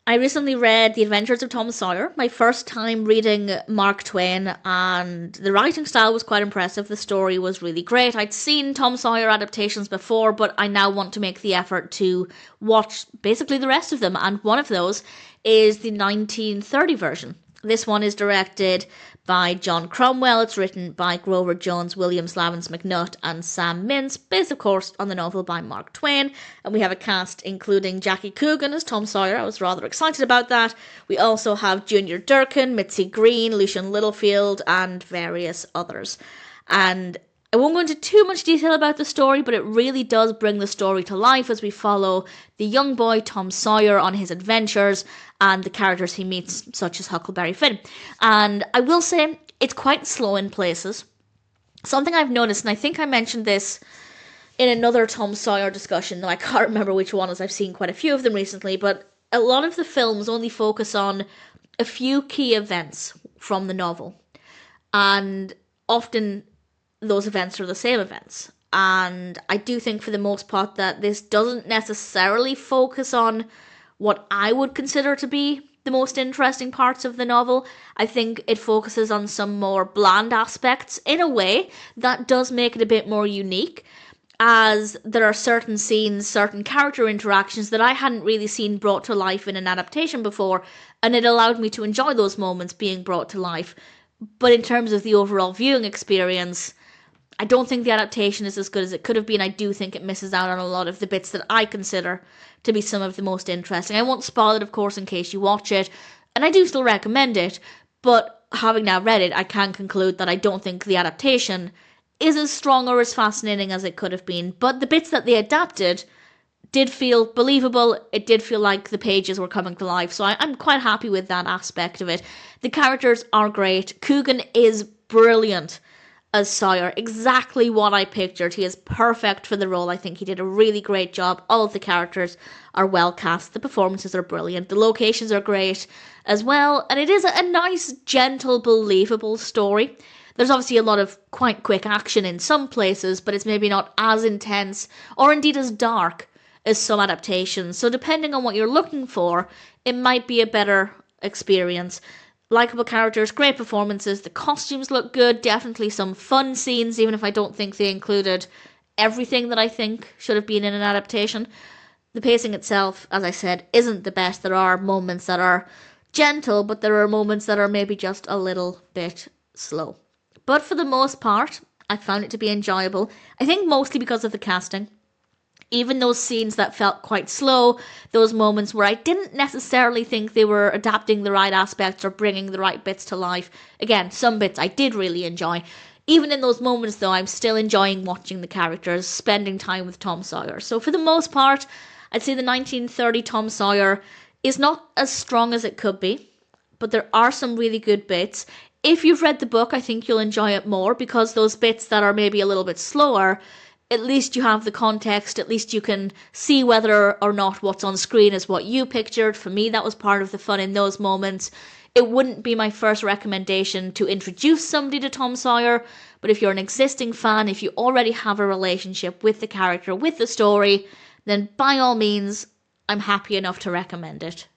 I recently read The Adventures of Tom Sawyer, my first time reading Mark Twain, and the writing style was quite impressive. The story was really great. I'd seen Tom Sawyer adaptations before, but I now want to make the effort to watch basically the rest of them, and one of those is the 1930 version. This one is directed by John Cromwell. It's written by Grover Jones, William Slavens McNutt, and Sam Mintz, based, of course, on the novel by Mark Twain. And we have a cast including Jackie Coogan as Tom Sawyer. I was rather excited about that. We also have Junior Durkin, Mitzi Green, Lucien Littlefield, and various others. And I won't go into too much detail about the story, but it really does bring the story to life as we follow the young boy Tom Sawyer on his adventures and the characters he meets, such as Huckleberry Finn. And I will say, it's quite slow in places. Something I've noticed, and I think I mentioned this in another Tom Sawyer discussion, though I can't remember which one, as I've seen quite a few of them recently, but a lot of the films only focus on a few key events from the novel. And often those events are the same events. And I do think for the most part that this doesn't necessarily focus on what I would consider to be the most interesting parts of the novel. I think it focuses on some more bland aspects in a way that does make it a bit more unique, as there are certain scenes, certain character interactions that I hadn't really seen brought to life in an adaptation before, and it allowed me to enjoy those moments being brought to life. But in terms of the overall viewing experience, I don't think the adaptation is as good as it could have been. I do think it misses out on a lot of the bits that I consider to be some of the most interesting. I won't spoil it, of course, in case you watch it, and I do still recommend it, but having now read it, I can conclude that I don't think the adaptation is as strong or as fascinating as it could have been. But the bits that they adapted did feel believable. It did feel like the pages were coming to life, so I'm quite happy with that aspect of it. The characters are great. Coogan is brilliant as Sawyer, exactly what I pictured. He is perfect for the role. I think he did a really great job. All of the characters are well cast. The performances are brilliant. The locations are great as well. And it is a nice, gentle, believable story. There's obviously a lot of quite quick action in some places, but it's maybe not as intense or indeed as dark as some adaptations. So depending on what you're looking for, it might be a better experience. Likeable characters, great performances, the costumes look good, definitely some fun scenes, even if I don't think they included everything that I think should have been in an adaptation. The pacing itself, as I said, isn't the best. There are moments that are gentle, but there are moments that are maybe just a little bit slow. But for the most part, I found it to be enjoyable. I think mostly because of the casting. Even those scenes that felt quite slow, those moments where I didn't necessarily think they were adapting the right aspects or bringing the right bits to life. Again, some bits I did really enjoy. Even in those moments, though, I'm still enjoying watching the characters, spending time with Tom Sawyer. So for the most part, I'd say the 1930 Tom Sawyer is not as strong as it could be, but there are some really good bits. If you've read the book, I think you'll enjoy it more, because those bits that are maybe a little bit slower, at least you have the context, at least you can see whether or not what's on screen is what you pictured. For me, that was part of the fun in those moments. It wouldn't be my first recommendation to introduce somebody to Tom Sawyer, but if you're an existing fan, if you already have a relationship with the character, with the story, then by all means, I'm happy enough to recommend it.